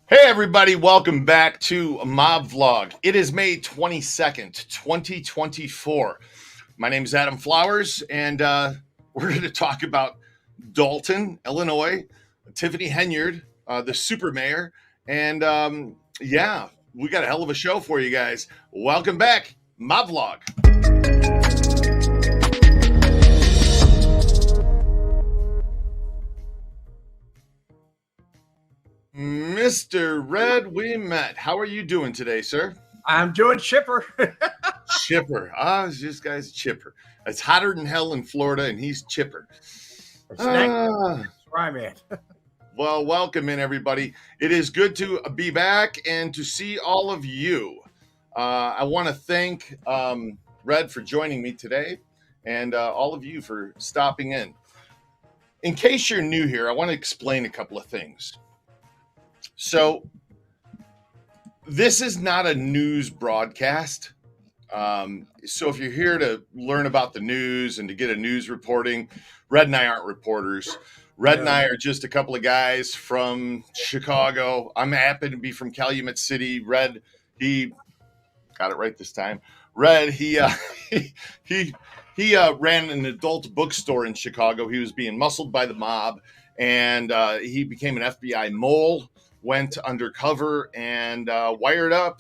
Hey everybody, welcome back to Mob Vlog. It is May 22nd, 2024. My name is Adam Flowers, and we're going to talk about Dolton, Illinois, Tiffany Henyard, the super mayor, and yeah, we got a hell of a show for you guys. Welcome back, Mob Vlog. Mr. Red Wemette, how are you doing today, sir? I'm doing chipper. Chipper. This guy's chipper. It's hotter than hell in Florida, and he's chipper. That's where I'm at. Well, welcome in, everybody. It is good to be back and to see all of you. I want to thank Red for joining me today and all of you for stopping in. In case you're new here, I want to explain a couple of things. So, this is not a news broadcast. So if you're here to learn about the news and to get a news reporting, Red and I aren't reporters. Red and I are just a couple of guys from Chicago. I'm happy to be from Calumet City. Red, he got it right this time. Red, he ran an adult bookstore in Chicago. He was being muscled by the mob, and he became an FBI mole. Went undercover and wired up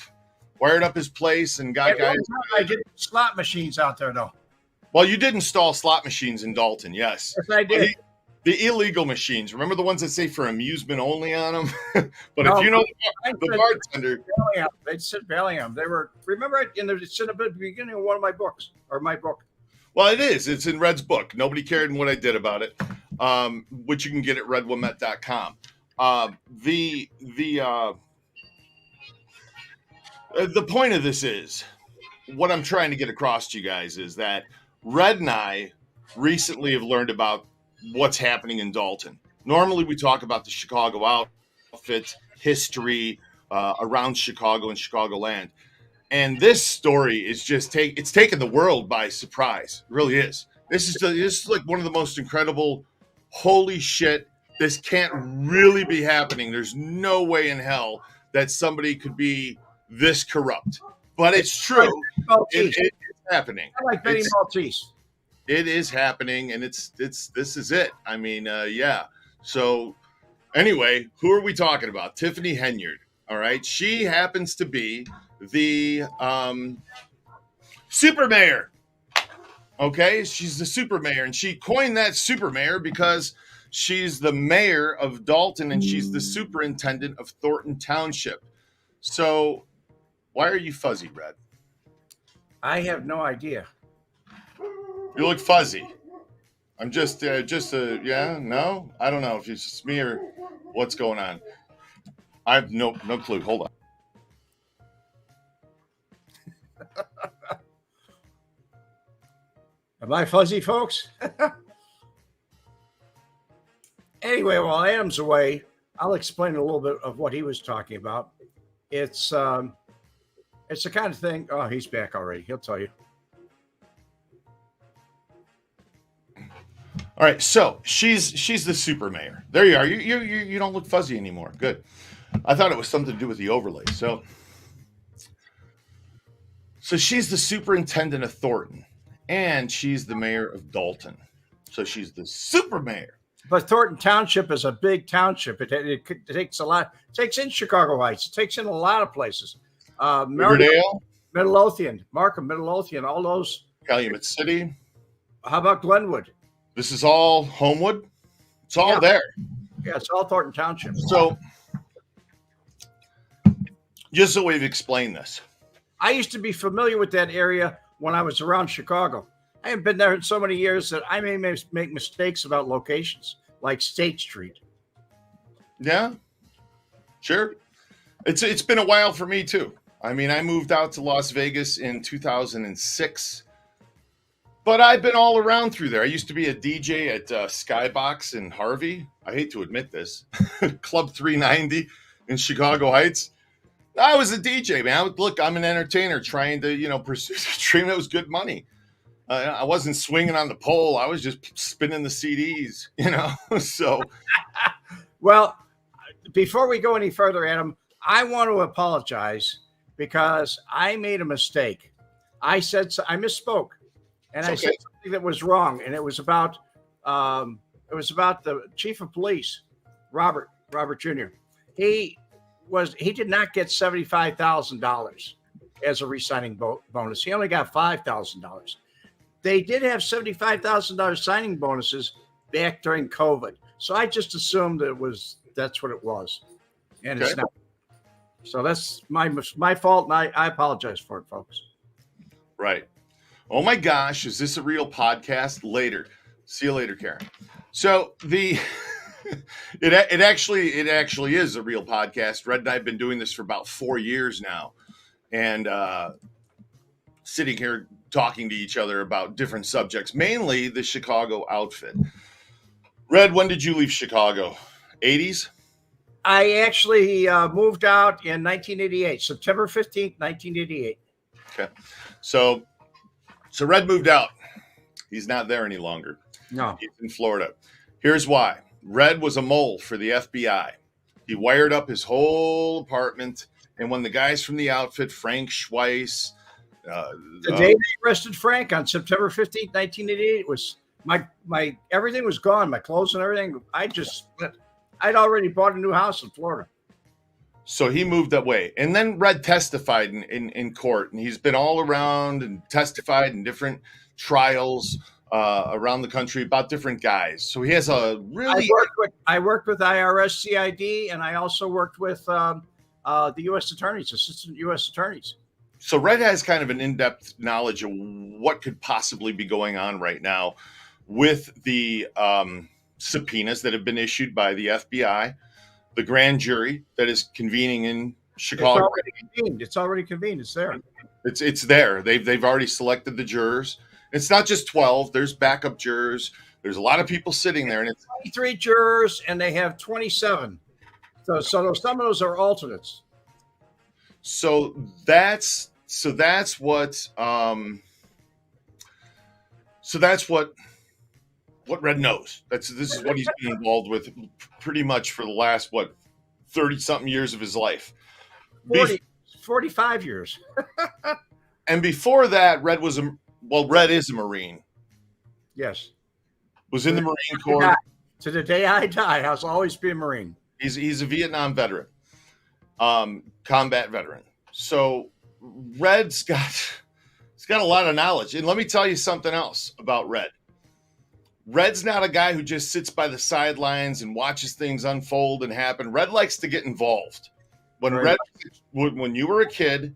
his place and got guys. I did slot machines out there, though. Well, you did install slot machines in Dolton, yes. Yes, I did. The illegal machines. Remember the ones that say for amusement only on them? But no, if you know the bartender. They said Bellingham. They were, remember, it's in the beginning of one of my books, or my book. Well, it is. It's in Red's book. Nobody cared what I did about it, which you can get at redwemette.com. The point of this is, what I'm trying to get across to you guys is that Red and I recently have learned about what's happening in Dolton. Normally we talk about the Chicago outfit, history around Chicago and Chicagoland. And this story is just it's taken the world by surprise. It really is. This is like one of the most incredible, holy shit, this can't really be happening. There's no way in hell that somebody could be this corrupt. But it's true. It's happening. I like Benny Maltese. It is happening, and this is it. I mean, yeah. So anyway, who are we talking about? Tiffany Henyard. All right. She happens to be the super mayor. Okay, she's the super mayor, and she coined that super mayor because she's the mayor of Dolton, and she's the superintendent of Thornton Township. So why are you fuzzy, Red? I have no idea. You look fuzzy. I'm just yeah, no? I don't know if it's just me or what's going on. I have no clue. Hold on. Am I fuzzy, folks? Anyway, while Adam's away, I'll explain a little bit of what he was talking about. It's the kind of thing. Oh, he's back already. He'll tell you. All right, so she's the super mayor. There you are. You don't look fuzzy anymore. Good. I thought it was something to do with the overlay. So she's the superintendent of Thornton, and she's the mayor of Dolton. So she's the super mayor. But Thornton Township is a big township. It takes a lot. It takes in Chicago Heights. It takes in a lot of places. Riverdale, Midlothian, Markham, Midlothian, all those. Calumet City. How about Glenwood? This is all Homewood. It's all there. Yeah, it's all Thornton Township. So, just so we've explained this. I used to be familiar with that area when I was around Chicago. I haven't been there in so many years that I may make mistakes about locations, like State Street. Yeah, sure. It's been a while for me too. I mean, I moved out to Las Vegas in 2006, but I've been all around through there. I used to be a DJ at Skybox in Harvey. I hate to admit this. Club 390 in Chicago Heights. I was a DJ, man. Look, I'm an entertainer trying to, pursue a dream that was good money. I wasn't swinging on the pole. I was just spinning the CDs, So. Well, before we go any further, Adam, I want to apologize because I made a mistake. I misspoke, and I said something that was wrong, and it was about the chief of police, Robert Jr. He did not get $75,000 as a re-signing bonus. He only got $5,000. They did have $75,000 signing bonuses back during COVID. So I just assumed that's what it was. And it's not. So that's my fault, and I apologize for it, folks. Right. Oh my gosh, is this a real podcast? Later. See you later, Karen. So it actually is a real podcast. Red and I have been doing this for about 4 years now. And sitting here talking to each other about different subjects, mainly the Chicago outfit. Red, when did you leave Chicago? 80s? I actually moved out in 1988, September 15th, 1988. Okay. So Red moved out. He's not there any longer. No. He's in Florida. Here's why. Red was a mole for the FBI. He wired up his whole apartment. And when the guys from the outfit, Frank Schweiss, the day they arrested Frank on September 15th, 1988, it was my everything was gone, my clothes and everything. I'd already bought a new house in Florida. So he moved that way. And then Red testified in court, and he's been all around and testified in different trials around the country about different guys. So he has a really... I worked with IRS CID, and I also worked with the U.S. attorneys, assistant U.S. attorneys. So Red has kind of an in-depth knowledge of what could possibly be going on right now with the subpoenas that have been issued by the FBI, the grand jury that is convening in Chicago. It's already convened. It's there. It's there. They've already selected the jurors. It's not just 12. There's backup jurors. There's a lot of people sitting there, and it's 23 jurors, and they have 27. So some of those are alternates. So that's what Red knows. This is what he's been involved with pretty much for the last 30-something years of his life. 45 years. And before that, Red is a Marine. Yes. Was in the Marine Corps. To the day I die, I'll always be a Marine. He's a Vietnam veteran, combat veteran. So Red's got a lot of knowledge. And let me tell you something else about Red. Red's not a guy who just sits by the sidelines and watches things unfold and happen. Red likes to get involved. When you were a kid,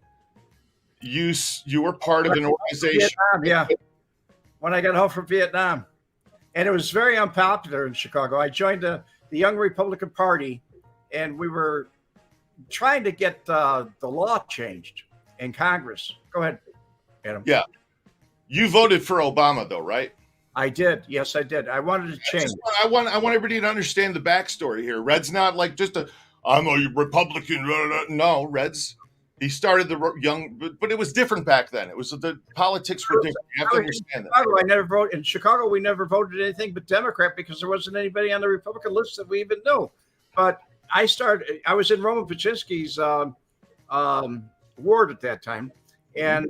you were part of an organization. Vietnam, yeah. When I got home from Vietnam, and it was very unpopular in Chicago. I joined the Young Republican Party, and we were trying to get the law changed in Congress. Go ahead, Adam. Yeah. You voted for Obama, though, right? I did. Yes, I did. I wanted to change. I want everybody to understand the backstory here. Red's not like just I'm a Republican. No, he started but it was different back then. It was the politics were different. You have to understand that. I never voted in Chicago. We never voted anything but Democrat because there wasn't anybody on the Republican list that we even knew. But I was in Roman Paczynski's ward at that time, and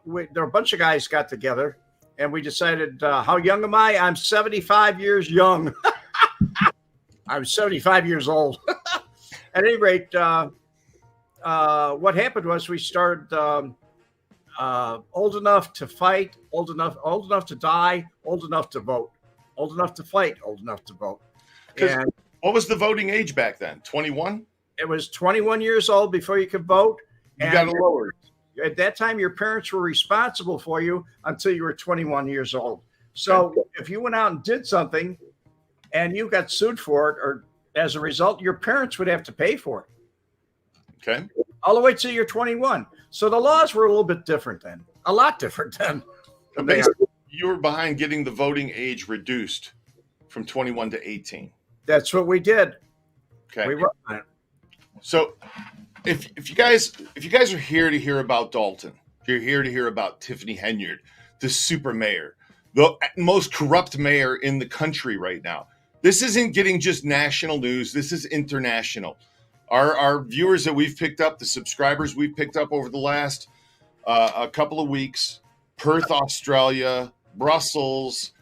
there were a bunch of guys got together. And we decided, how young am I? I'm 75 years young. I'm 75 years old. At any rate, what happened was we started old enough to fight, old enough to die, old enough to vote, old enough to fight, old enough to vote. And what was the voting age back then? 21? It was 21 years old before you could vote. You got it lowered. At that time, your parents were responsible for you until you were 21 years old. So if you went out and did something and you got sued for it, or as a result, your parents would have to pay for it. Okay. All the way till you're 21. So the laws were a little bit different then. A lot different then. Basically, you were behind getting the voting age reduced from 21 to 18. That's what we did. Okay. We were on it. So if you guys are here to hear about Dolton, if you're here to hear about Tiffany Henyard, the super mayor, the most corrupt mayor in the country right now, This isn't getting just national news. This is international. Our viewers that we've picked up, the subscribers we've picked up over the last a couple of weeks, Perth, Australia, Brussels,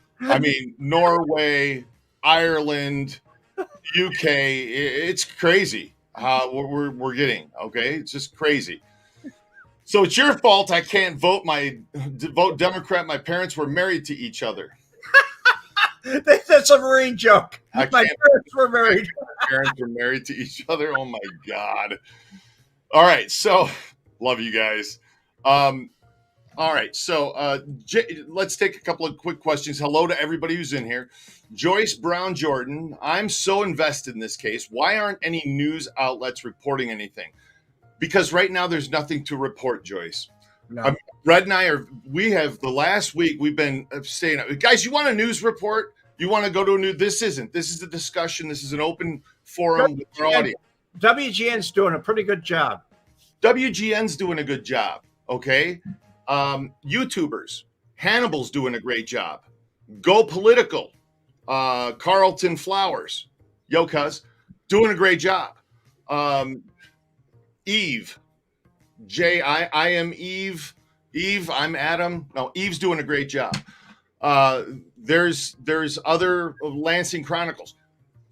Norway, Ireland, UK. It's crazy how we're getting. Okay, it's just crazy. So it's your fault I can't vote Democrat. My parents were married to each other. That's a Marine joke. My parents were married. My parents were married to each other. Oh my God. All right. So love you guys. All right. So let's take a couple of quick questions. Hello to everybody who's in here. Joyce Brown Jordan. I'm so invested in this case. Why aren't any news outlets reporting anything? Because right now there's nothing to report, Joyce. No. Red and I we have the last week we've been saying, guys, you want a news report? You want to go to a news? This is a discussion. This is an open forum with our audience. WGN's doing a pretty good job. WGN's doing a good job. Okay. YouTubers. Hannibal's doing a great job. Go Political. Carlton Flowers. Yo, cuz. Doing a great job. Eve. I am Eve. Eve, I'm Adam. No, Eve's doing a great job. There's other Lansing Chronicles.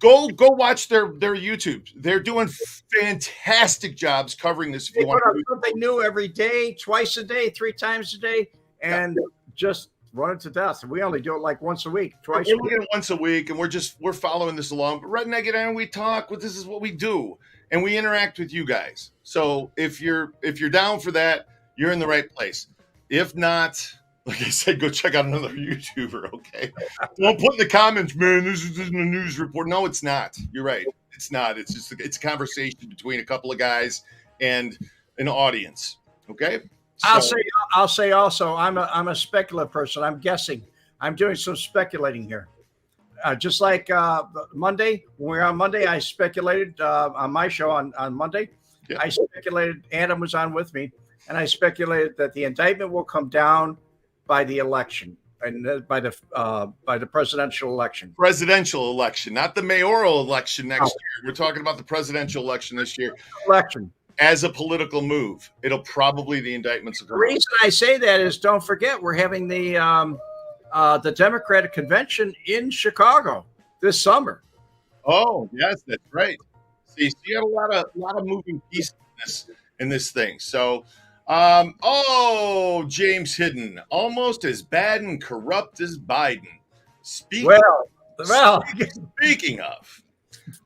Go watch their YouTube. They're doing fantastic jobs covering this. If they you want put out something new every day, twice a day, 3 times a day, and just run it to death. We only do it like once a week, twice. We're doing it once a week, and we're following this along. But Red and I get on, we talk. This is what we do, and we interact with you guys. So if you're down for that, you're in the right place. If not, like I said, go check out another YouTuber, okay? Don't put in the comments, man, this isn't a news report. No, it's not. You're right. It's not. It's just it's a conversation between a couple of guys and an audience, okay? So, I'll say also, I'm a speculative person. I'm guessing. I'm doing some speculating here. Just like Monday, when we were on Monday, I speculated on my show on Monday. Yeah. I speculated, Adam was on with me, and I speculated that the indictment will come down by the election and by the presidential election. Presidential election, not the mayoral election next year. We're talking about the presidential election this year. Election. As a political move, it'll probably the indictments. The reason I say that is, don't forget, we're having the Democratic convention in Chicago this summer. Oh, yes, that's right. See, you had a lot of moving pieces in this thing. So, James Hidden, almost as bad and corrupt as Biden. Speaking of,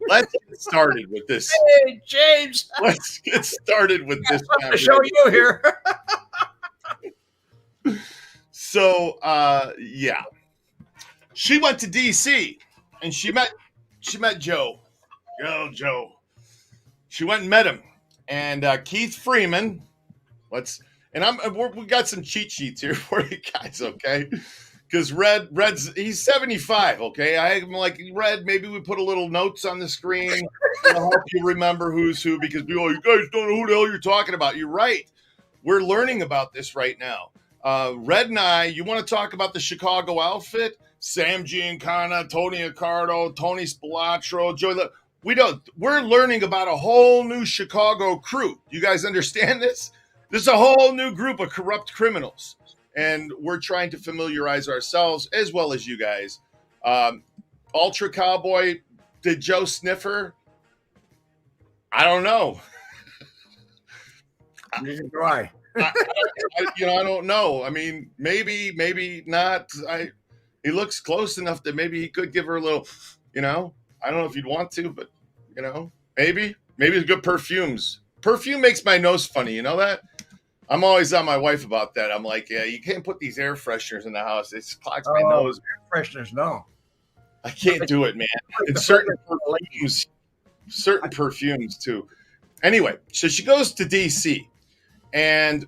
let's get started with this. Hey, James. Let's get started with this. To show you here. So, yeah, she went to D.C. and she met Joe. Joe. She went and met him, and Keith Freeman. We got some cheat sheets here for you guys, okay? Because Red's he's 75, okay? I'm like, Red, maybe we put a little notes on the screen to help you remember who's who, because you guys don't know who the hell you're talking about. You're right. We're learning about this right now. Red and I, you want to talk about the Chicago outfit? Sam Giancana, Tony Accardo, Tony Spilotro, Joey. We're learning about a whole new Chicago crew. You guys understand this? There's a whole new group of corrupt criminals, and we're trying to familiarize ourselves as well as you guys. Ultra Cowboy, did Joe sniffer? I don't know. Neither do I. I don't know. I mean, maybe not. He looks close enough that maybe he could give her a little, I don't know if you'd want to, but, maybe it's good perfumes. Perfume makes my nose funny. You know that? I'm always on my wife about that. I'm like, yeah, you can't put these air fresheners in the house. It clogs my nose. Air fresheners, no. I can't do it, man. And certain perfumes too. Anyway, so she goes to D.C. and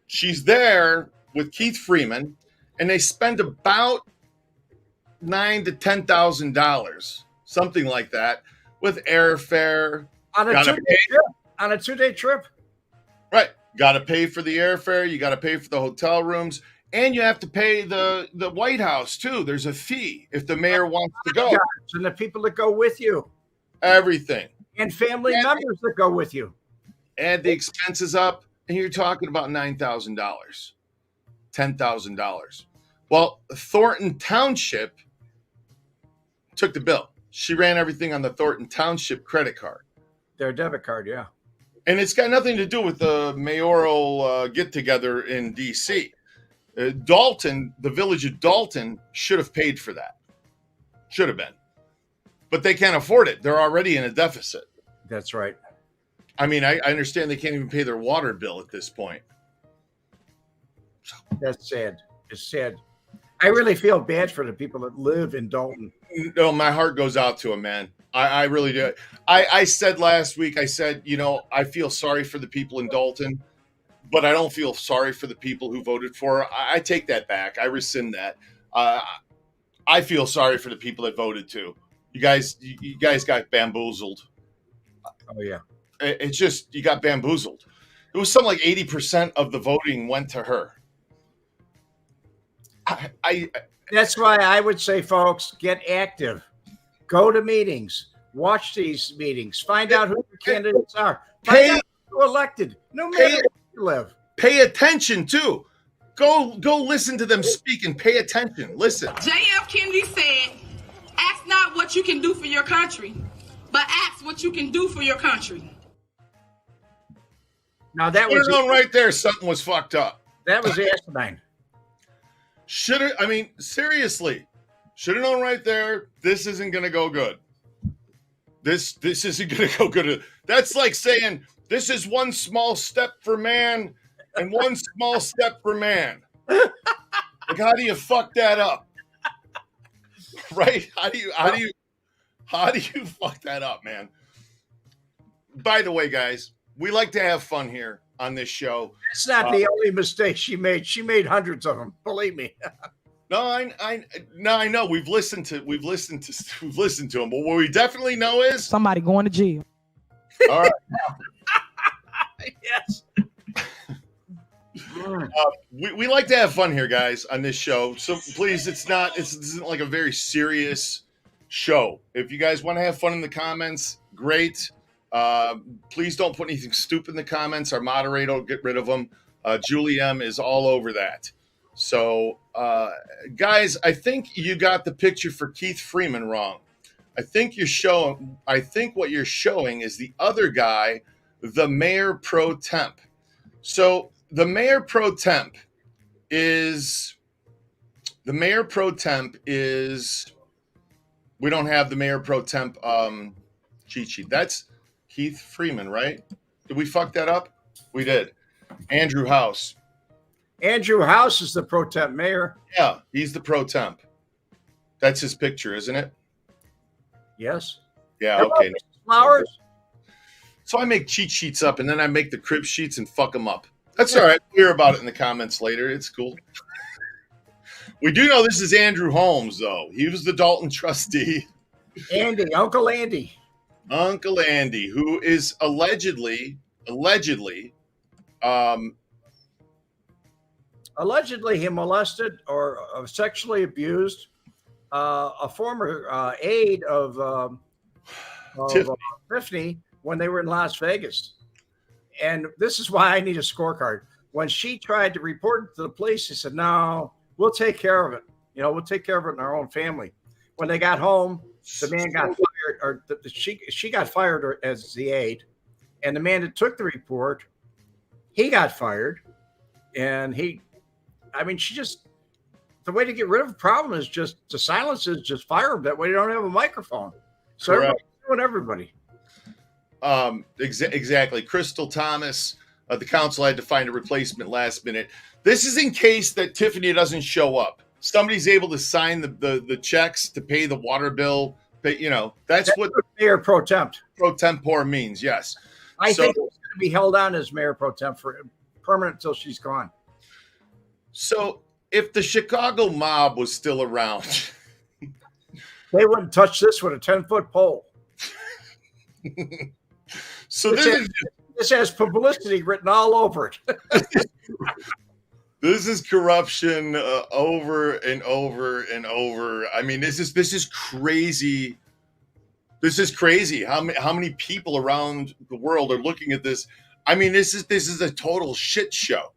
she's there with Keith Freeman, and they spend about $9,000 to $10,000, something like that, with airfare. On a 2-day trip. Right. Got to pay for the airfare. You got to pay for the hotel rooms. And you have to pay the White House too. There's a fee if the mayor wants to go. And the people that go with you. Everything. And family members that go with you. Add the expenses up, and you're talking about $9,000, $10,000. Well, Thornton Township took the bill. She ran everything on the Thornton Township credit card. Their debit card, yeah. And it's got nothing to do with the mayoral get-together in D.C. Dolton, the village of Dolton, should have paid for that. Should have been. But they can't afford it. They're already in a deficit. That's right. I mean, I understand they can't even pay their water bill at this point. That's sad. It's sad. I really feel bad for the people that live in Dolton. No, my heart goes out to them, man. I really do. I said last week, I said, I feel sorry for the people in Dolton, but I don't feel sorry for the people who voted for her. I take that back. I rescind that. I feel sorry for the people that voted too. You guys got bamboozled. Oh, yeah. It's just, you got bamboozled. It was something like 80% of the voting went to her. That's why I would say, folks, get active. Go to meetings. Watch these meetings. Find out who the candidates are. Find out who elected, no matter where you live. Pay attention, too. Go listen to them speak and pay attention. Listen. J.F. Kennedy said, ask not what you can do for your country, but ask what you can do for your country. Now, that was right there. Something was fucked up. That was asinine. Seriously, should have known right there. This isn't going to go good. This isn't going to go good. That's like saying this is one small step for man and one small step for man. Like, how do you fuck that up? Right? How do you fuck that up, man? By the way, guys, we like to have fun here on this show. It's not the only mistake she made. She made hundreds of them. Believe me. No, I know. We've listened to them. But what we definitely know is somebody going to jail. All right. Yes. We like to have fun here, guys, on this show. So please, this isn't like a very serious show. If you guys want to have fun in the comments, great. Please don't put anything stupid in the comments. Our moderator will get rid of them. Julie M is all over that. So, guys, I think you got the picture for Keith Freeman wrong. I think what you're showing is the other guy, the mayor pro temp. So the mayor pro temp is we don't have the mayor pro temp cheat sheet. That's Keith Freeman, right? Did we fuck that up? We did. Andrew House. Andrew House is the pro temp mayor. Yeah, he's the pro temp. That's his picture, isn't it? Yes. Yeah, okay. Flowers. So I make cheat sheets up, and then I make the crib sheets and fuck them up. That's all right. We'll hear about it in the comments later. It's cool. We do know this is Andrew Holmes, though. He was the Dolton trustee. Uncle Andy. Uncle Andy, who is allegedly he molested or sexually abused a former aide of Tiffany when they were in Las Vegas. And this is why I need a scorecard. When she tried to report it to the police, he said, no, we'll take care of it. We'll take care of it in our own family. When they got home, the man got fired, or she got fired as the aide. And the man that took the report, he got fired. And the way to get rid of a problem is just to silence it, just fire them. That way you don't have a microphone. So everybody's doing everybody. Exactly. Crystal Thomas, the council had to find a replacement last minute. This is in case that Tiffany doesn't show up. Somebody's able to sign the checks to pay the water bill. That's what mayor pro tempore means. Yes. I think it's going to be held on as mayor pro temp for permanent until she's gone. So if the Chicago mob was still around, they wouldn't touch this with a 10-foot pole. So this has publicity written all over it. This is corruption over and over and over. I mean, this is crazy. This is crazy. How many people around the world are looking at this? I mean, this is a total shit show.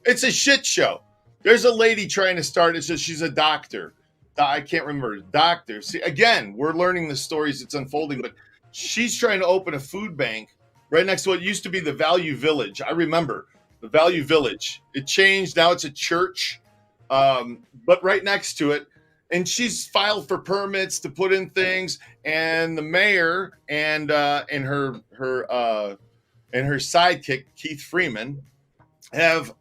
It's a shit show. There's a lady trying to start it. Says she's a doctor. I can't remember. Doctor. See, again, we're learning the stories. It's unfolding, but she's trying to open a food bank right next to what used to be the Value Village. I remember the Value Village. It changed. Now it's a church, but right next to it. And she's filed for permits to put in things. And the mayor and her sidekick Keith Freeman have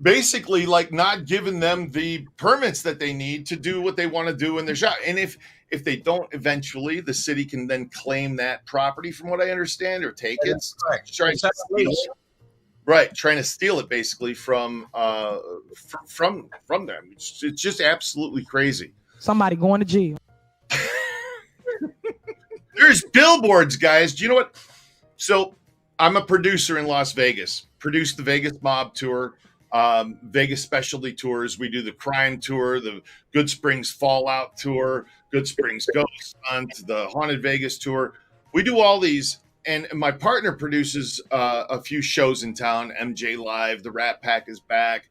basically like not given them the permits that they need to do what they want to do in their shop. And if they don't, eventually the city can then claim that property, from what I understand, or take it. Trying to steal it. Right, trying to steal it basically from them. It's just absolutely crazy. Somebody going to jail. There's billboards, guys. Do you know what? So I'm a producer in Las Vegas. Produced the Vegas Mob Tour, Vegas Specialty Tours. We do the Crime Tour, the Good Springs Fallout Tour, Good Springs Ghost Hunt, the Haunted Vegas Tour. We do all these. And my partner produces a few shows in town. MJ Live, the Rat Pack is back.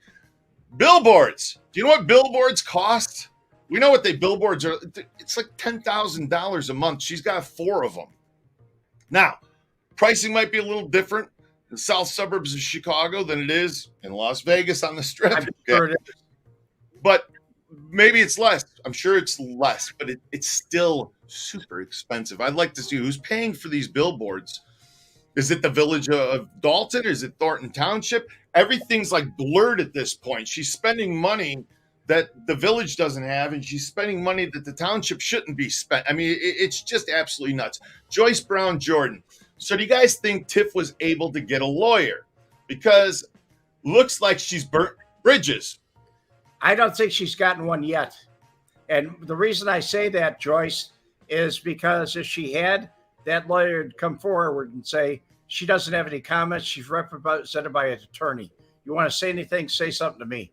Billboards. Do you know what billboards cost? We know what billboards are. It's like $10,000 a month. She's got 4 of them. Now, pricing might be a little different in the south suburbs of Chicago than it is in Las Vegas on the Strip. I'm sure it is. But maybe it's less. I'm sure it's less, but it's still super expensive. I'd like to see who's paying for these billboards. Is it the village of Dolton? Is it Thornton Township? Everything's like blurred at this point. She's spending money that the village doesn't have, and she's spending money that the township shouldn't be spent. I mean, it's just absolutely nuts. Joyce Brown Jordan. So do you guys think Tiff was able to get a lawyer? Because looks like she's burnt bridges. I don't think she's gotten one yet. And the reason I say that, Joyce, is because if she had, that lawyer would come forward and say she doesn't have any comments. She's represented by an attorney. You want to say anything, say something to me.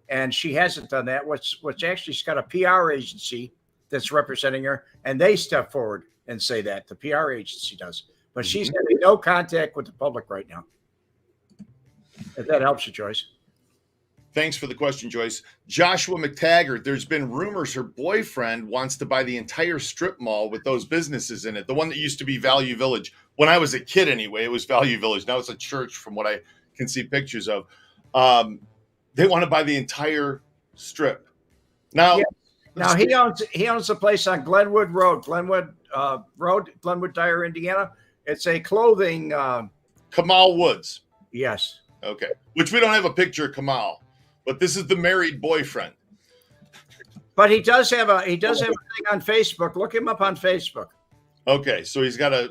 And she hasn't done that, which actually she's got a PR agency that's representing her, and they step forward and say that. The PR agency does. But she's having no contact with the public right now. If that helps you, Joyce. Thanks for the question, Joyce. Joshua McTaggart, there's been rumors her boyfriend wants to buy the entire strip mall with those businesses in it. The one that used to be Value Village. When I was a kid anyway, it was Value Village. Now it's a church from what I can see pictures of. They want to buy the entire strip. Now, he owns a place on Glenwood Road, Glenwood Dyer, Indiana. It's a clothing. Kamal Woods. Yes. Okay. Which we don't have a picture of Kamal, but this is the married boyfriend. But he does have a thing on Facebook. Look him up on Facebook. Okay, so he's got a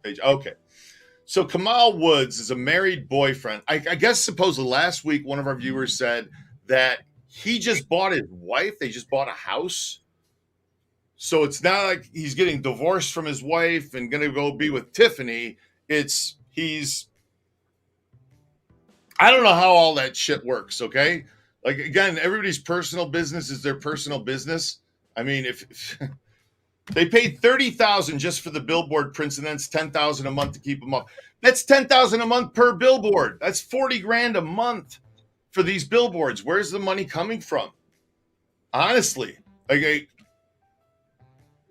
page. Okay. So Kamal Woods is a married boyfriend. I guess supposedly last week one of our viewers said that he just bought his wife. They just bought a house. So it's not like he's getting divorced from his wife and going to go be with Tiffany. I don't know how all that shit works, okay? Like, again, everybody's personal business is their personal business. I mean, if they paid $30,000 just for the billboard prints, and then it's $10,000 a month to keep them up. That's $10,000 a month per billboard. That's $40,000 a month for these billboards. Where's the money coming from? Honestly, like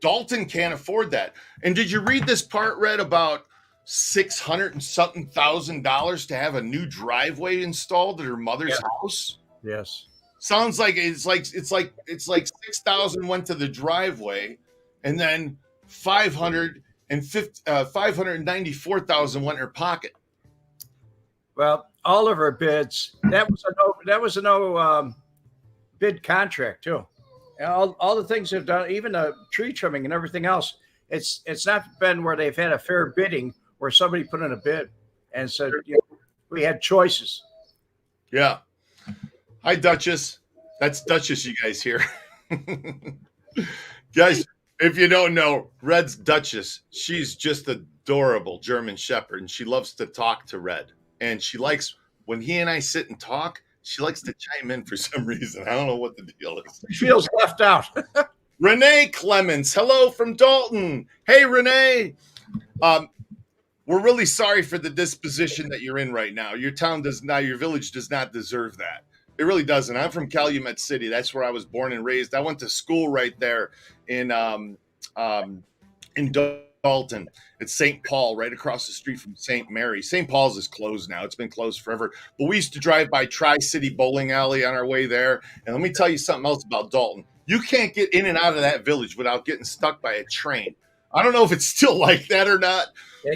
Dolton can't afford that. And did you read this part, Red, about $600 and something thousand to have a new driveway installed at her mother's house? Yes. Sounds like it's like 6,000 went to the driveway, and then 594,000 went in her pocket. Well, all of her bids. That was a no bid contract too. And all the things they've done, even the tree trimming and everything else. It's not been where they've had a fair bidding where somebody put in a bid and said, we had choices. Yeah. Hi, Duchess. That's Duchess, you guys hear. Guys, if you don't know, Red's Duchess. She's just adorable German Shepherd, and she loves to talk to Red. And she likes, when he and I sit and talk, She likes to chime in for some reason. I don't know what the deal is. She feels left out. Renee Clemens, hello from Dolton. Hey, Renee. We're really sorry for the disposition that you're in right now. Your village does not deserve that. It really doesn't. I'm from Calumet City. That's where I was born and raised. I went to school right there in Dolton. It's St. Paul, right across the street from St. Mary. St. Paul's is closed now. It's been closed forever. But we used to drive by Tri-City Bowling Alley on our way there. And let me tell you something else about Dolton. You can't get in and out of that village without getting stuck by a train. I don't know if it's still like that or not.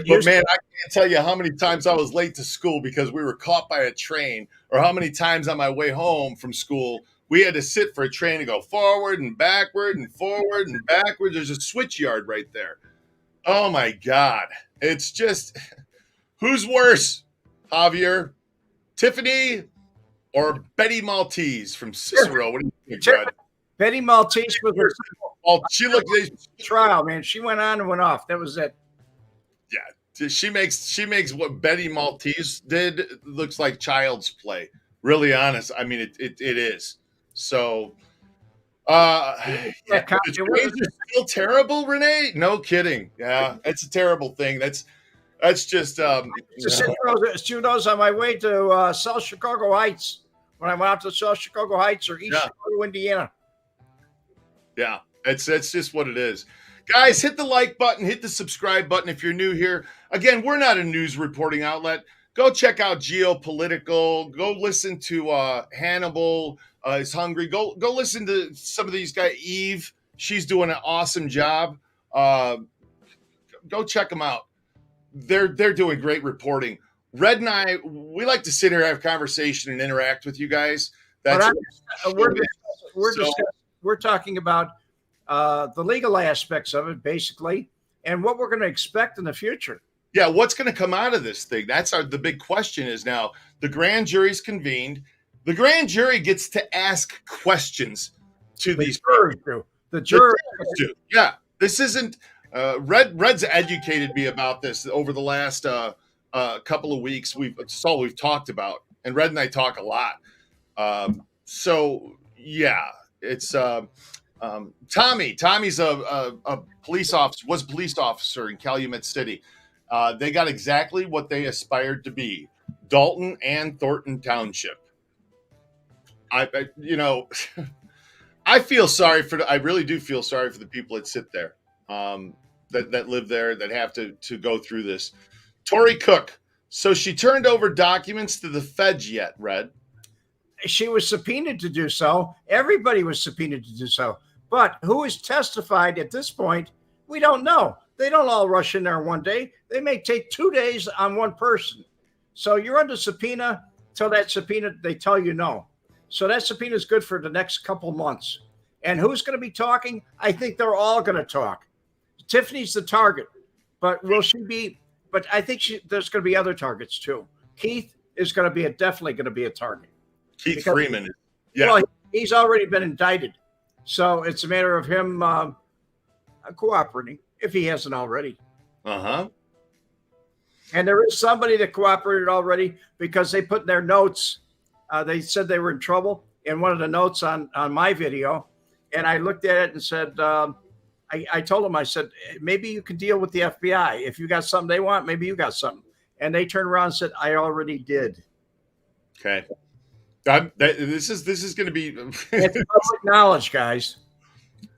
But man, I can't tell you how many times I was late to school because we were caught by a train, or how many times on my way home from school we had to sit for a train to go forward and backward and forward and backward. There's a switch yard right there. Oh my God. It's just, who's worse, Javier? Tiffany or Betty Maltese from Cicero? What do you think, Brad? Betty Maltese was She looked trial, man. She went on and went off. That was it. Yeah, she makes what Betty Maltese did looks like child's play. Really honest. I mean, it is. So, the trains are still terrible, Renee. No kidding. Yeah, it's a terrible thing. That's just. She knows on my way to South Chicago Heights when I went out to South Chicago Heights or East Chicago, Indiana. Yeah, it's just what it is. Guys, hit the like button, hit the subscribe button if you're new here. Again, we're not a news reporting outlet. Go check out Geopolitical. Go listen to Hannibal is Hungry. Go listen to some of these guys. Eve, she's doing an awesome job. Go check them out. They're doing great reporting. Red and I, we like to sit here, have conversation, and interact with you guys. We're talking about the legal aspects of it, basically, and what we're going to expect in the future. Yeah, what's going to come out of this thing? That's the big question is now. The grand jury's convened. The grand jury gets to ask questions to these people. The jury. Yeah, this isn't. Red's educated me about this over the last couple of weeks. It's all we've talked about, and Red and I talk a lot. So yeah, it's. Tommy's a police officer, was a police officer in Calumet City. They got exactly what they aspired to be, Dolton and Thornton Township. I feel sorry I really do feel sorry for the people that sit there, that live there, that have to go through this. Tori Cook. So she turned over documents to the feds yet, Red? She was subpoenaed to do so. Everybody was subpoenaed to do so. But who has testified at this point, we don't know. They don't all rush in there one day. They may take 2 days on one person. So you're under subpoena till that subpoena, they tell you no. So that subpoena is good for the next couple months. And who's going to be talking? I think they're all going to talk. Tiffany's the target, but will she be? But I think there's going to be other targets too. Keith is going to be definitely going to be a target. Keith Freeman. Yeah. Well, he's already been indicted. So it's a matter of him cooperating, if he hasn't already. Uh-huh. And there is somebody that cooperated already because they put in their notes. They said they were in trouble in one of the notes on my video. And I looked at it and said, I told them, I said, maybe you can deal with the FBI. If you got something they want, maybe you got something. And they turned around and said, I already did. Okay. This is going to be it's public knowledge, guys.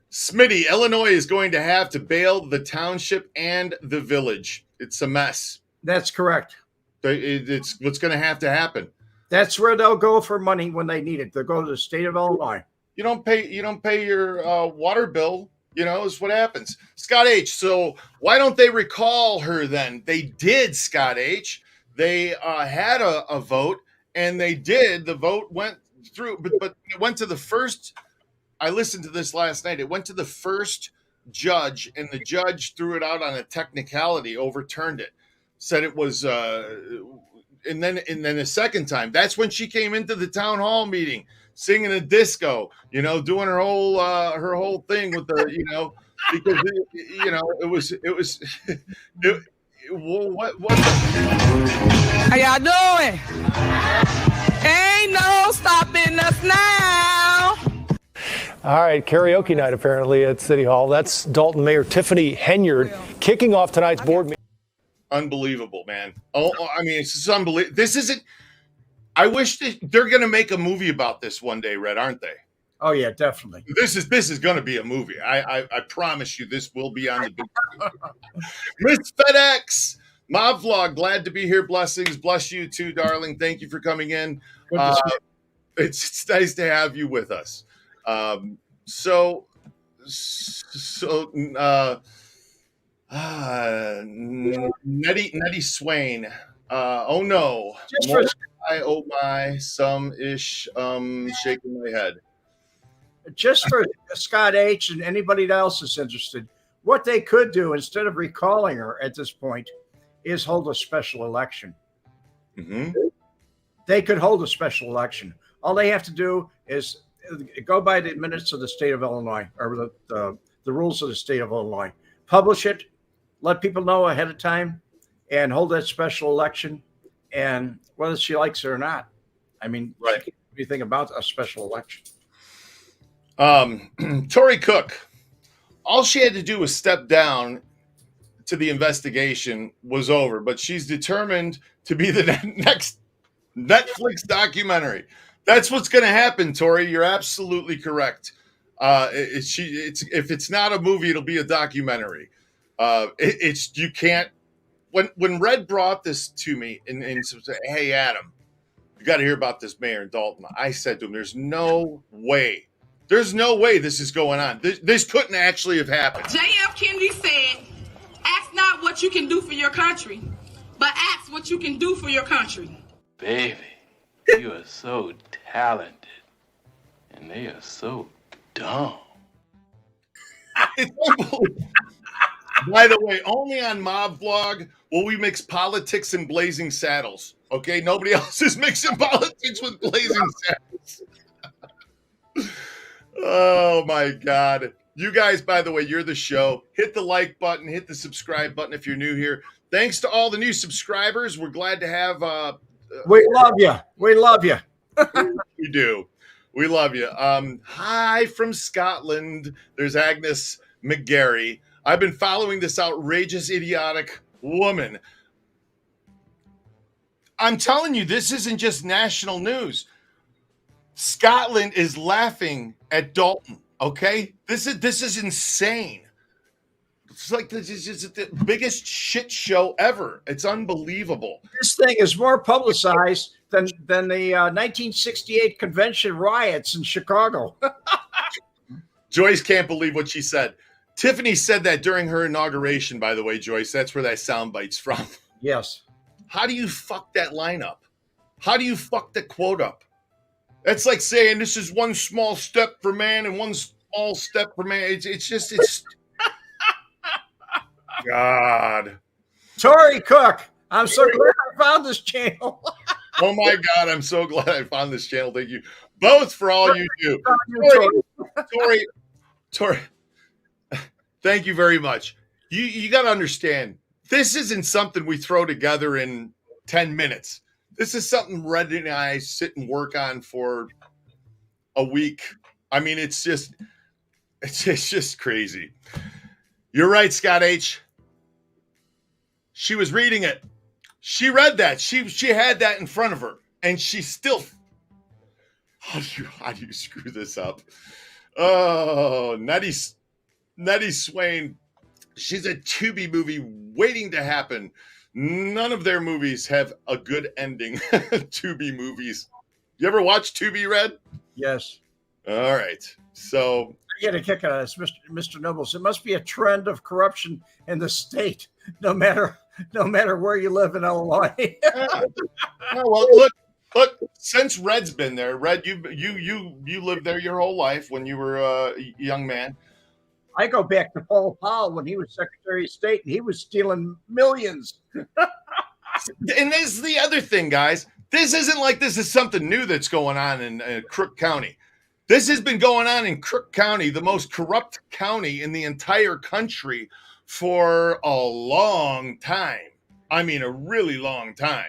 Smitty, Illinois is going to have to bail the township and the village. It's a mess. That's correct. It's what's going to have to happen. That's where they'll go for money when they need it. They'll go to the state of Illinois. You don't pay your water bill. Is what happens. Scott H. So why don't they recall her then? They did, Scott H. They had a vote. And they did. The vote went through, but it went to the first. I listened to this last night. It went to the first judge, and the judge threw it out on a technicality, overturned it, said it was. And then a second time, that's when she came into the town hall meeting, singing a disco, doing her whole thing with the, because it was. What? How y'all doing? Ain't no stop. All right, karaoke night apparently at City Hall. That's Dolton Mayor Tiffany Henyard kicking off tonight's board meeting. Unbelievable, man. Oh, I mean, it's just unbelievable. This isn't. I wish they're going to make a movie about this one day, Red, aren't they? Oh yeah, definitely. This is going to be a movie. I promise you, this will be on the big. Miss FedEx Mob Vlog, glad to be here. Blessings, bless you too, darling. Thank you for coming in. It's nice to have you with us. Nettie Swain. Oh no. Oh my, some ish. Shaking my head. Just for Scott H. and anybody else is interested, what they could do instead of recalling her at this point is hold a special election. Mm-hmm. They could hold a special election. All they have to do is go by the minutes of the state of Illinois, or the rules of the state of Illinois. Publish it, let people know ahead of time, and hold that special election. And whether she likes it or not, I mean, right. What do you think about a special election? Tori Cook, all she had to do was step down to the investigation was over, but she's determined to be the next Netflix documentary. That's what's going to happen, Tori. You're absolutely correct. If it's not a movie, it'll be a documentary. You can't. When Red brought this to me and said, "Hey, Adam, you got to hear about this mayor in Dolton," I said to him, "There's no way. There's no way this is going on. This couldn't actually have happened." J.F. Kennedy said, "Ask not what you can do for your country, but ask what you can do for your country." Baby, you are so talented, and they are so dumb. By the way, only on Mob Vlog will we mix politics and Blazing Saddles. Okay, nobody else is mixing politics with Blazing Saddles. Oh my God. You guys, by the way, you're the show. Hit the like button, hit the subscribe button if you're new here. Thanks to all the new subscribers. We're glad to have we love you. We love you. We do. We love you. Hi from Scotland. There's Agnes McGarry. I've been following this outrageous, idiotic woman. I'm telling you, this isn't just national news. Scotland is laughing at Dolton. Okay, this is insane. It's like this is just the biggest shit show ever. It's unbelievable. This thing is more publicized than the 1968 convention riots in Chicago. Joyce can't believe what she said. Tiffany said that during her inauguration, by the way, Joyce. That's where that soundbite's from. Yes. How do you fuck that line up? How do you fuck the quote up? That's like saying this is one small step for man and one small step for man. It's God. Tori Cook, I'm so glad I found this channel. Oh my God, I'm so glad I found this channel. Thank you both for all you do. Tori, thank you very much. You got to understand, this isn't something we throw together in 10 minutes. This is something Red and I sit and work on for a week. I mean, it's just crazy. You're right, Scott H. She was reading it. She read that. She had that in front of her, and she still. How do you screw this up? Oh, Nettie Swain. She's a Tubi movie waiting to happen. None of their movies have a good ending. Tubi movies. You ever watch Tubi, Red? Yes. All right. So I get a kick out of this, Mr. Nobles. It must be a trend of corruption in the state, no matter where you live in Illinois. Yeah. Oh, well, look. Since Red's been there, Red, you lived there your whole life when you were a young man. I go back to Paul Powell when he was Secretary of State, and he was stealing millions. And this is the other thing, guys. This isn't like this is something new that's going on in Crook County. This has been going on in Crook County, the most corrupt county in the entire country, for a long time. I mean, a really long time.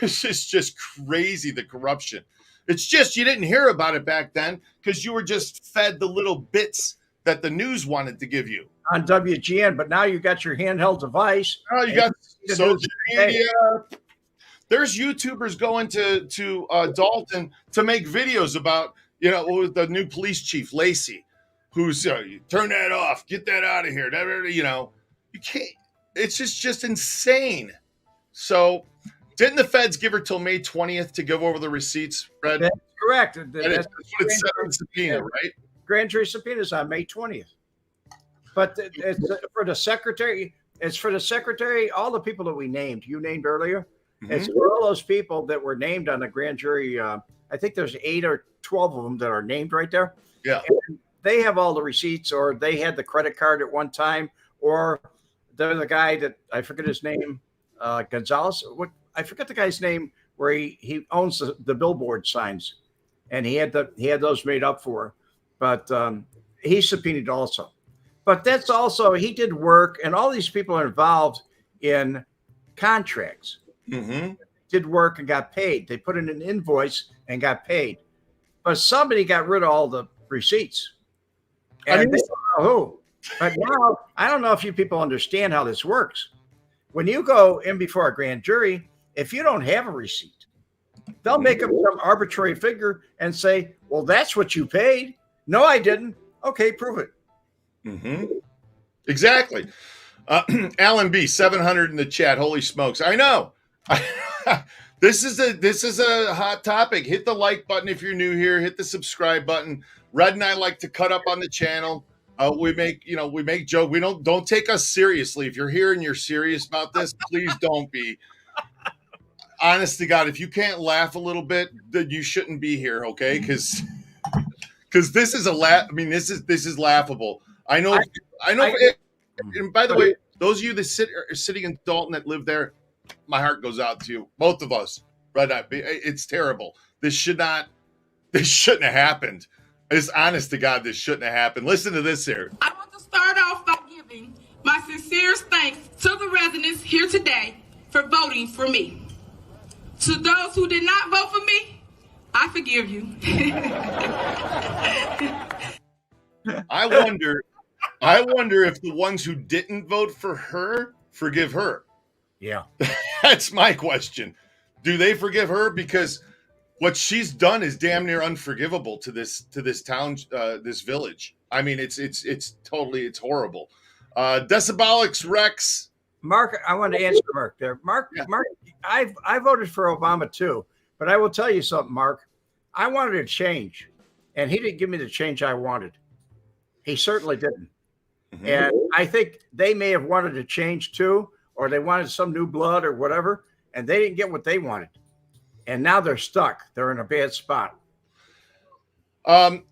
It's just crazy, the corruption. It's just you didn't hear about it back then because you were just fed the little bits that the news wanted to give you. On WGN, but now you got your handheld device. Oh, you got social media. There's YouTubers going to Dolton to make videos about, the new police chief, Lacey, who's, you turn that off, get that out of here. You can't, it's just insane. So didn't the feds give her till May 20th to give over the receipts, Fred? That's correct. That's what it said on subpoena, right? Grand jury subpoena is on May 20th. But it's for the secretary. It's for the secretary. All the people that you named earlier. Mm-hmm. It's for all those people that were named on the grand jury. I think there's 8 or 12 of them that are named right there. Yeah. And they have all the receipts, or they had the credit card at one time, or they're the guy that I forget his name, Gonzalez. I forget the guy's name, where he owns the billboard signs, and he had those made up for, but he's subpoenaed also. But that's also, he did work, and all these people are involved in contracts. Mm-hmm. Did work and got paid. They put in an invoice and got paid. But somebody got rid of all the receipts. And they don't know who. But now, I don't know if you people understand how this works. When you go in before a grand jury, if you don't have a receipt, they'll make up some arbitrary figure and say, well, that's what you paid. No, I didn't. Okay, prove it. Mm-hmm. Exactly. Alan B, 700 in the chat. Holy smokes. I know. This is a hot topic. Hit the like button if you're new here. Hit the subscribe button. Red and I like to cut up on the channel. We make joke. We don't take us seriously. If you're here and you're serious about this, please don't be. Honest to God, if you can't laugh a little bit, then you shouldn't be here, okay? Because this is this is laughable. I know. And by the way, those of you that are sitting in Dolton that live there, my heart goes out to you. Both of us. Right? It's terrible. This shouldn't have happened. It's honest to God, this shouldn't have happened. Listen to this here. I want to start off by giving my sincerest thanks to the residents here today for voting for me. To those who did not vote for me, I forgive you. I wonder if the ones who didn't vote for her forgive her. Yeah. That's my question. Do they forgive her? Because what she's done is damn near unforgivable to this town, this village. I mean, it's horrible. Decibolics Rex. Mark, I want to answer Mark there. Mark, I voted for Obama too, but I will tell you something, Mark. I wanted a change, and he didn't give me the change I wanted. He certainly didn't. Mm-hmm. And I think they may have wanted a change too, or they wanted some new blood or whatever, and they didn't get what they wanted. And now they're stuck. They're in a bad spot.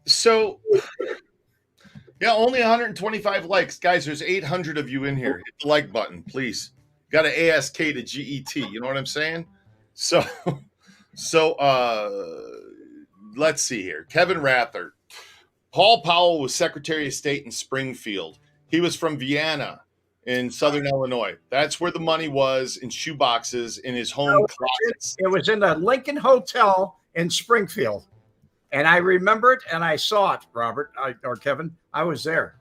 So, yeah, only 125 likes. Guys, there's 800 of you in here. Hit the like button, please. Got to ASK to GET. You know what I'm saying? So let's see here. Kevin Rather. Paul Powell was Secretary of State in Springfield. He was from Vienna in Southern Illinois. That's where the money was, in shoeboxes in his home closets. It was in the Lincoln Hotel in Springfield. And I remember it and I saw it, Robert or Kevin. I was there.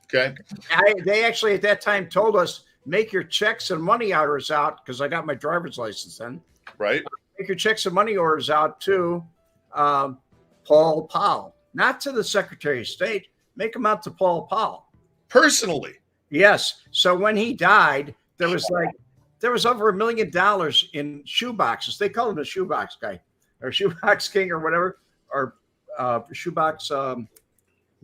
Okay. They actually at that time told us, make your checks and money orders out, because I got my driver's license then. Right. Make your checks and money orders out to Paul Powell, not to the Secretary of State. Make them out to Paul Powell. Personally. Yes. So when he died, there was over $1 million in shoeboxes. They call him the shoebox guy, or shoebox king, or whatever, or shoebox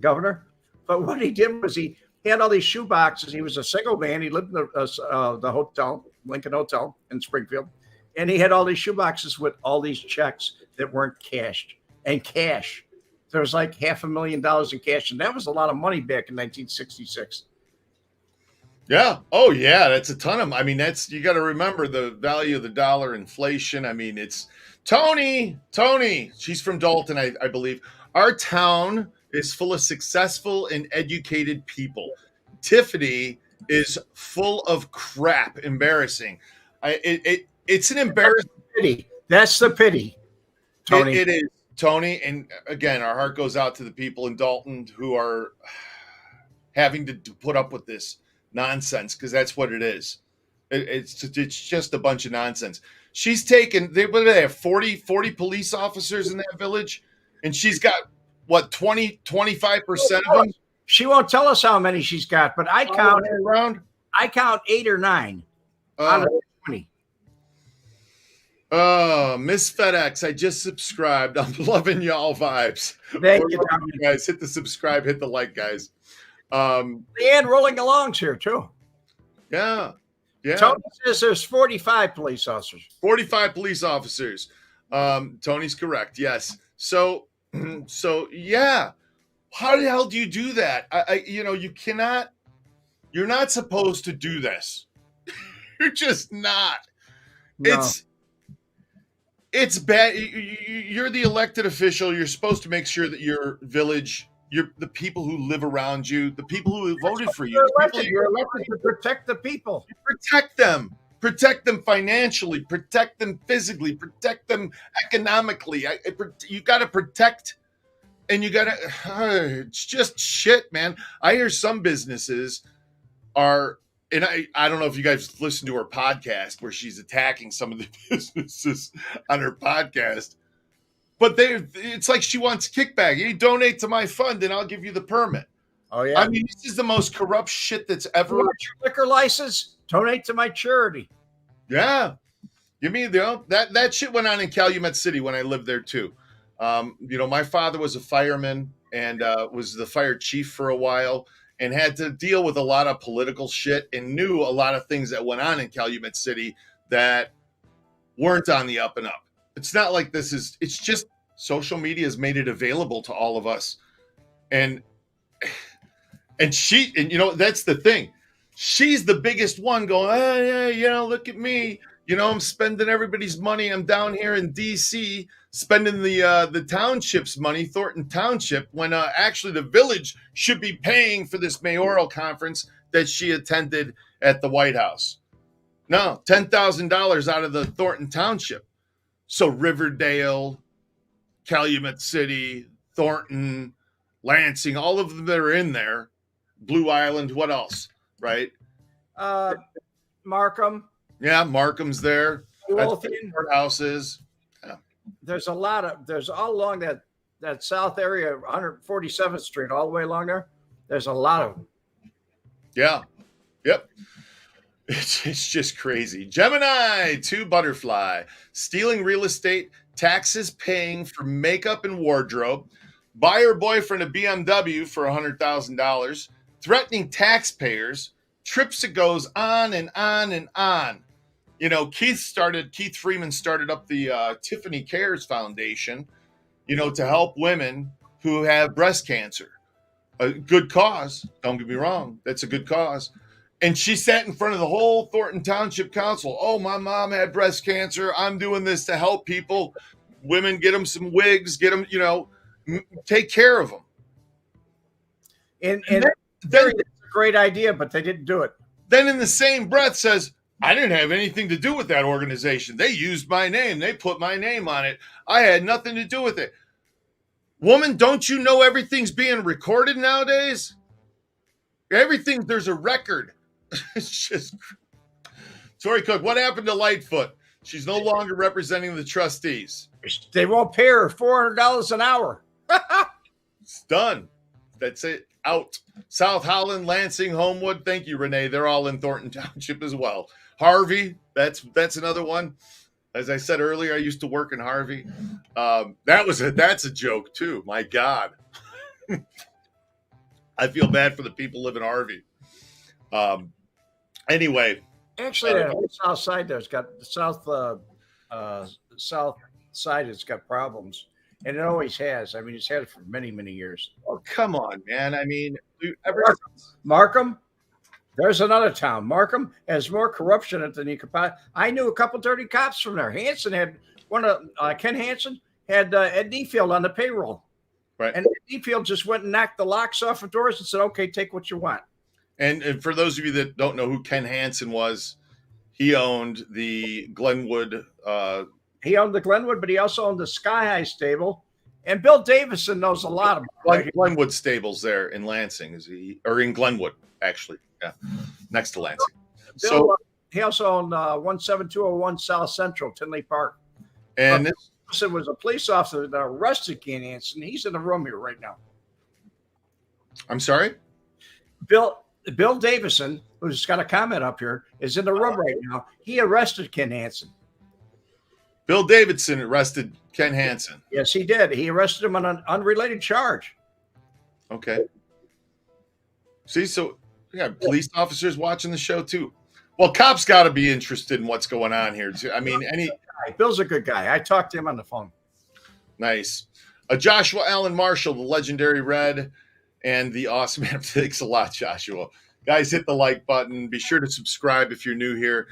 governor. But what he did was he had all these shoeboxes. He was a single man. He lived in the hotel, Lincoln Hotel in Springfield, and he had all these shoeboxes with all these checks that weren't cashed. And cash, there was like $500,000 in cash, and that was a lot of money back in 1966. Yeah. Oh, yeah. That's a ton of. I mean, you got to remember the value of the dollar, inflation. I mean, it's Tony. She's from Dolton, I believe. Our town is full of successful and educated people. Tiffany is full of crap. Embarrassing. It's an embarrassing pity. That's the pity. Tony. It is, Tony. And again, our heart goes out to the people in Dolton who are having to put up with this nonsense, because that's what it is. It's just a bunch of nonsense. She's taken, what do they have, 40 police officers in that village? And she's got, what, 25% of them? She won't tell us how many she's got, but I count around. I count 8 or 9 out of 20. Oh, Miss FedEx, I just subscribed. I'm loving y'all vibes. Thank you, guys. Hit the subscribe, hit the like, guys. And rolling alongs here too. Yeah. Tony says there's 45 police officers. 45 police officers. Tony's correct. Yes. So yeah. How the hell do you do that? You cannot. You're not supposed to do this. You're just not. No. It's bad. You're the elected official. You're supposed to make sure that your village, the people who live around you, the people who voted for you, You're elected to protect the people. Protect them financially, protect them physically, protect them economically. You got to protect, and you got to. It's just shit, man. I hear some businesses are, and I don't know if you guys listen to her podcast where she's attacking some of the businesses on her podcast, but it's like she wants kickback. You donate to my fund and I'll give you the permit. Oh yeah. I mean, this is the most corrupt shit that's ever. You want your liquor license? Donate to my charity. Yeah. You mean, that shit went on in Calumet City when I lived there too. My father was a fireman and was the fire chief for a while, and had to deal with a lot of political shit and knew a lot of things that went on in Calumet City that weren't on the up and up. It's not like it's just social media has made it available to all of us. And that's the thing. She's the biggest one going, look at me. I'm spending everybody's money. I'm down here in DC spending the township's money, Thornton Township, when actually the village should be paying for this mayoral conference that she attended at the White House. No, $10,000 out of the Thornton Township. So Riverdale, Calumet City, Thornton, Lansing, all of them that are in there, Blue Island, what else, right? Markham. Yeah, Markham's there. Courthouses. Yeah. There's all along that south area, 147th Street, all the way along there. There's a lot of them. Yeah. Yep. It's just crazy. Gemini 2 Butterfly. Stealing real estate, taxes paying for makeup and wardrobe. Buy her boyfriend a BMW for $100,000. Threatening taxpayers. Trips, it goes on and on and on. Keith Freeman started up the Tiffany Cares Foundation, to help women who have breast cancer. A good cause. Don't get me wrong. That's a good cause. And she sat in front of the whole Thornton Township Council. Oh, my mom had breast cancer. I'm doing this to help people. Women, get them some wigs, get them, take care of them. And it's a great idea, but they didn't do it. Then in the same breath says, I didn't have anything to do with that organization. They used my name. They put my name on it. I had nothing to do with it. Woman, don't you know everything's being recorded nowadays? There's a record. It's just. Tori Cook, what happened to Lightfoot? She's no longer representing the trustees. They won't pay her $400 an hour. It's done. That's it. Out. South Holland, Lansing, Homewood. Thank you, Renee. They're all in Thornton Township as well. Harvey, that's another one. As I said earlier, I used to work in Harvey. That's a joke too. My God. I feel bad for the people living in Harvey. Anyway. Actually, the whole south side there's got the south side has got problems. And it always has. I mean, it's had it for many, many years. Oh, come on, man. I mean, Markham, there's another town. Markham has more corruption in it than you could possibly. I knew a couple dirty cops from there. Hanson had Ken Hanson had Ed Neefield on the payroll. Right. And Ed Neefield just went and knocked the locks off the doors and said, okay, take what you want. And for those of you that don't know who Ken Hanson was, he owned the Glenwood owned the Glenwood, but he also owned the Sky High Stable. And Bill Davison knows a lot about Glenwood Stables there in Lansing, or in Glenwood, actually. Yeah, next to Lansing. Bill, he also owned 17201 South Central, Tinley Park. And this was a police officer that arrested Ken Hansen. He's in the room here right now. I'm sorry? Bill Davison, who's got a comment up here, is in the room right now. He arrested Ken Hansen. Bill Davidson arrested Ken Hansen. Yes, he did. He arrested him on an unrelated charge. Okay. See, so yeah, police officers watching the show too. Well, cops got to be interested in what's going on here too. I mean, Bill's a good guy. I talked to him on the phone. Nice. Joshua Allen Marshall, the legendary Red, and the awesome man. Thanks a lot, Joshua. Guys, hit the like button. Be sure to subscribe if you're new here.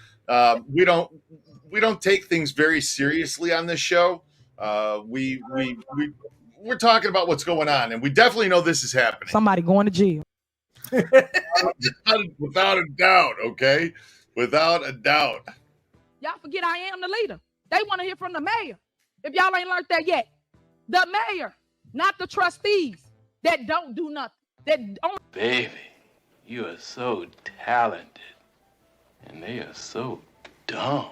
We don't take things very seriously on this show. We're talking about what's going on, and we definitely know this is happening. Somebody going to jail. Without a doubt, okay? Without a doubt. Y'all forget I am the leader. They want to hear from the mayor. If y'all ain't learned that yet. The mayor, not the trustees that don't do nothing. That don't. Baby, you are so talented. And they are so dumb.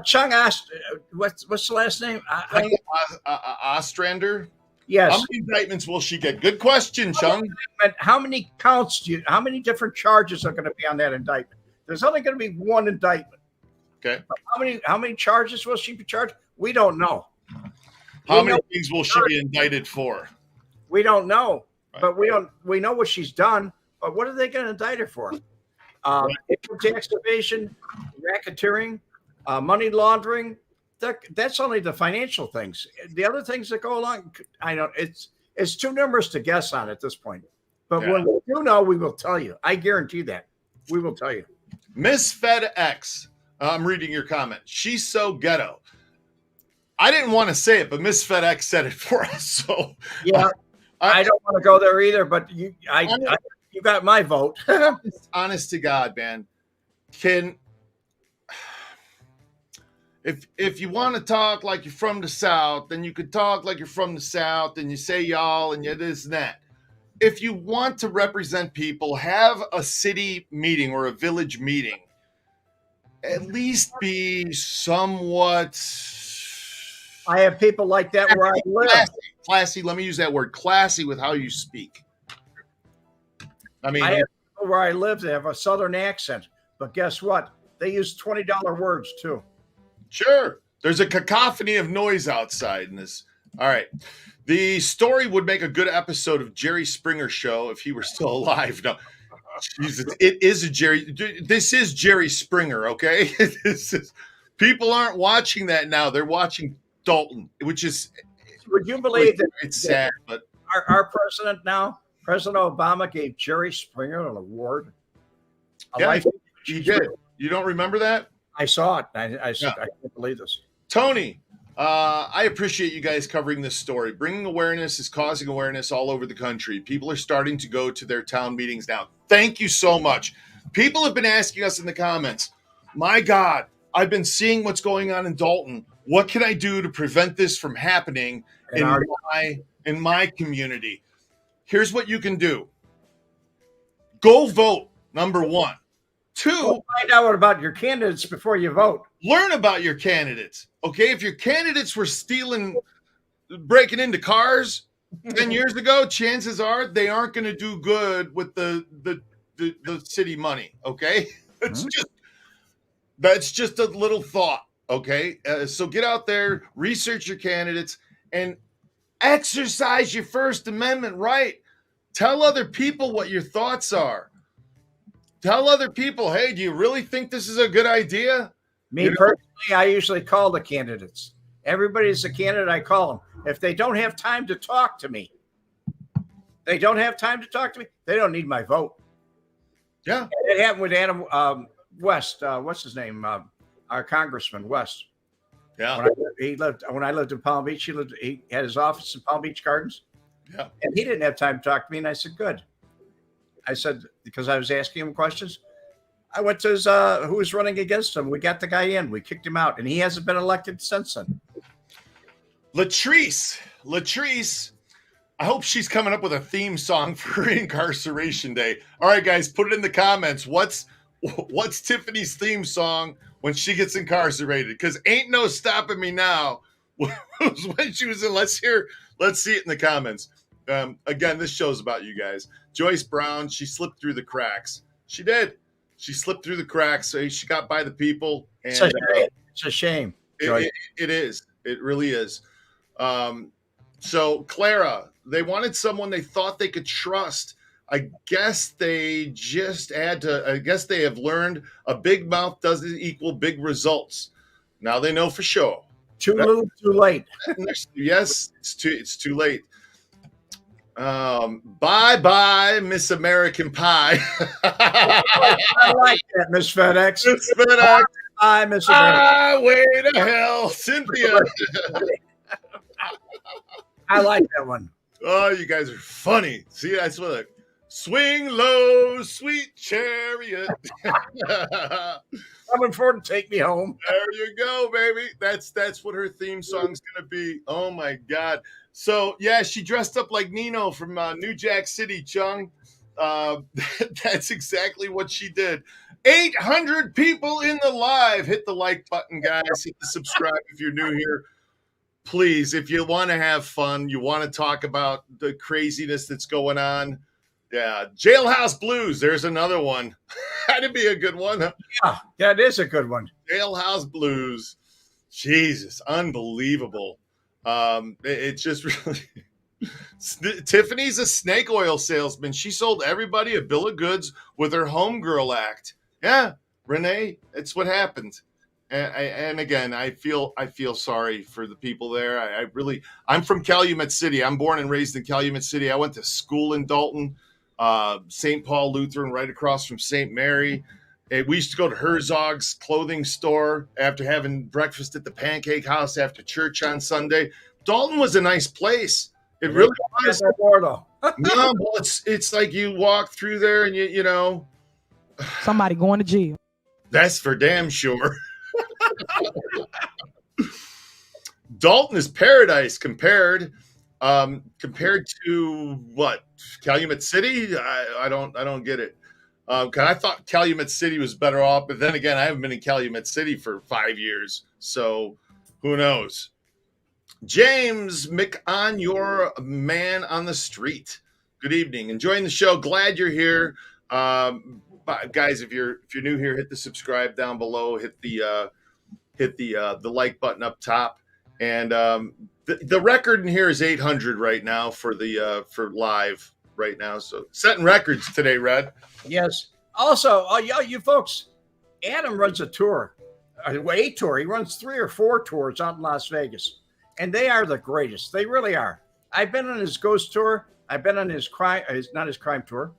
Chung what's the last name? Ostrander? Yes. How many indictments will she get? Good question, Chung. How many how many different charges are going to be on that indictment? There's only going to be one indictment. Okay. But how many charges will she be charged? We don't know. How many things will she be indicted for? We don't know. Right. But we know what she's done. But what are they going to indict her for? Income tax evasion, racketeering, money laundering. That's only the financial things. The other things that go along, I know it's too numerous to guess on at this point. But when we do know, we will tell you. I guarantee that. We will tell you. Miss FedEx, I'm reading your comment. She's so ghetto. I didn't want to say it, but Miss FedEx said it for us. So yeah, I don't want to go there either. But you got my vote. Honest to God, man. If you want to talk like you're from the South, then you could talk like you're from the South, and you say y'all and you this and that. If you want to represent people, have a city meeting or a village meeting. At least be somewhat. I have people like that where I live. Classy. Let me use that word. Classy with how you speak. I mean, I have people where I live. They have a Southern accent, but guess what? They use $20 words too. Sure. There's a cacophony of noise outside in this. All right. The story would make a good episode of Jerry Springer show if he were still alive. No, Jesus, it is a Jerry. This is Jerry Springer. Okay. People aren't watching that now. They're watching Dolton, which is. Would you believe that it's sad, but our president now, President Obama, gave Jerry Springer an award? He did. You don't remember that? I saw it. I can't believe this. Tony, I appreciate you guys covering this story. Bringing awareness is causing awareness all over the country. People are starting to go to their town meetings now. Thank you so much. People have been asking us in the comments, my God, I've been seeing what's going on in Dolton. What can I do to prevent this from happening in my community? Here's what you can do. Go vote, number one. Two, find out about your candidates before you vote. Learn about your candidates. Okay, if your candidates were breaking into cars 10 years ago, chances are they aren't going to do good with the city money. Okay, that's just a little thought. Okay, so get out there, research your candidates, and exercise your First Amendment right. Tell other people what your thoughts are. Tell other people, hey, do you really think this is a good idea? Me personally, I usually call the candidates. Everybody's a candidate, I call them. If they don't have time to talk to me, they don't need my vote. Yeah. It happened with Adam West. What's his name? Our Congressman West. Yeah. When I lived in Palm Beach, he had his office in Palm Beach Gardens. Yeah. And he didn't have time to talk to me. And I said, good. I said, because I was asking him questions. I went to his, who was running against him. We got the guy in. We kicked him out, and he hasn't been elected since then. Latrice, I hope she's coming up with a theme song for Incarceration Day. All right, guys, put it in the comments. What's Tiffany's theme song when she gets incarcerated? Because ain't no stopping me now. When she was in, let's see it in the comments. Again, this show's about you guys. Joyce Brown, she slipped through the cracks. She did. She slipped through the cracks. So she got by the people. And it's a shame. It is. It really is. So Clara, they wanted someone they thought they could trust. I guess they have learned a big mouth doesn't equal big results. Now they know for sure. Too little, too late. Yes, it's too late. Bye, Miss American Pie. I like that, Miss FedEx. Miss FedEx. Bye, Miss American. Way to hell, Cynthia. I like that one. Oh, you guys are funny. See, that's what swing low, sweet chariot. Coming for to take me home. There you go, baby. That's what her theme song's gonna be. Oh my God. So yeah, she dressed up like Nino from New Jack City, Chung. That's exactly what she did. 800 people in the live. Hit the like button, guys. Hit the subscribe if you're new here. Please, if you want to have fun, you want to talk about the craziness that's going on. Yeah, Jailhouse Blues. There's another one. That'd be a good one. Huh? Yeah, that is a good one. Jailhouse Blues. Jesus, unbelievable. It's just really. Tiffany's a snake oil salesman. She sold everybody a bill of goods with her homegirl act. Yeah, Renee, it's what happened. And again, I feel sorry for the people there. I'm from Calumet City. I'm born and raised in Calumet City. I went to school in Dolton, St. Paul Lutheran, right across from St. Mary. We used to go to Herzog's clothing store after having breakfast at the Pancake House after church on Sunday. Dalton was a nice place. It really was. No, well, it's like you walk through there and you know. Somebody going to jail. That's for damn sure. Dalton is paradise compared to what? Calumet City? I don't get it. Cause I thought Calumet City was better off, but then again, I haven't been in Calumet City for 5 years, so who knows? James McOn, your man on the street. Good evening. Enjoying the show. Glad you're here. Guys, if you're new here, hit the subscribe down below, hit the like button up top. And the record in here is 800 right now for live right now. So setting records today, Red. Yes. Also, you folks, Adam runs a tour, a tour. He runs 3 or 4 tours out in Las Vegas, and they are the greatest. They really are. I've been on his ghost tour. I've been on his not his crime tour.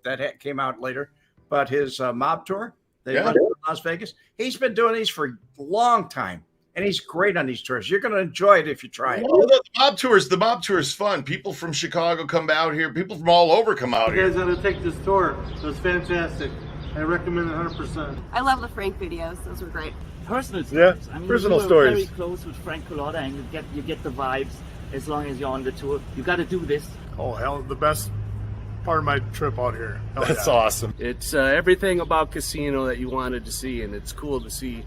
That came out later, but his mob tour. They run in Las Vegas. He's been doing these for a long time, and he's great on these tours. You're going to enjoy it if you try it. Well, the mob tour is fun. People from Chicago come out here. People from all over come out here. You guys got to take this tour. It was fantastic. I recommend it 100%. I love the Frank videos. Those were great. Personal stories. Yeah, I mean, personal we were stories. Very close with Frank Culotta, and you get the vibes as long as you're on the tour. You got to do this. Oh hell, the best part of my trip out here. Hell That's yeah. awesome. It's everything about casino that you wanted to see, and it's cool to see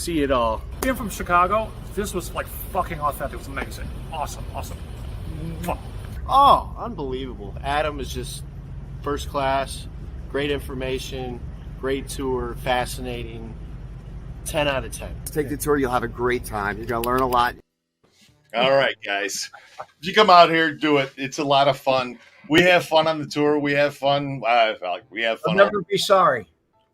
it all. Being from Chicago, this was like fucking authentic. It was amazing. Awesome. Mwah. Oh, unbelievable. Adam is just first class, great information, great tour, fascinating. 10 out of 10. Take the tour, you'll have a great time. You're going to learn a lot. All right, guys. If you come out here, do it. It's a lot of fun. We have fun on the tour. We have fun. We have fun. I'll never be sorry.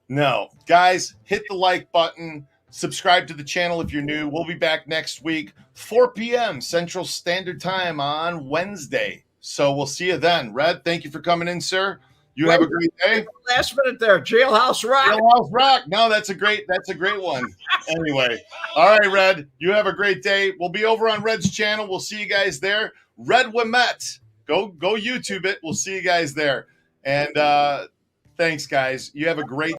No. Guys, hit the like button. Subscribe to the channel if you're new. We'll be back next week, 4 p.m. Central Standard Time on Wednesday. So we'll see you then. Red, thank you for coming in, sir. You have a great day. Last minute there, Jailhouse Rock. Jailhouse Rock. No, that's a great one. Anyway, all right, Red. You have a great day. We'll be over on Red's channel. We'll see you guys there. Red Wemette. Go YouTube it. We'll see you guys there. And thanks, guys. You have a great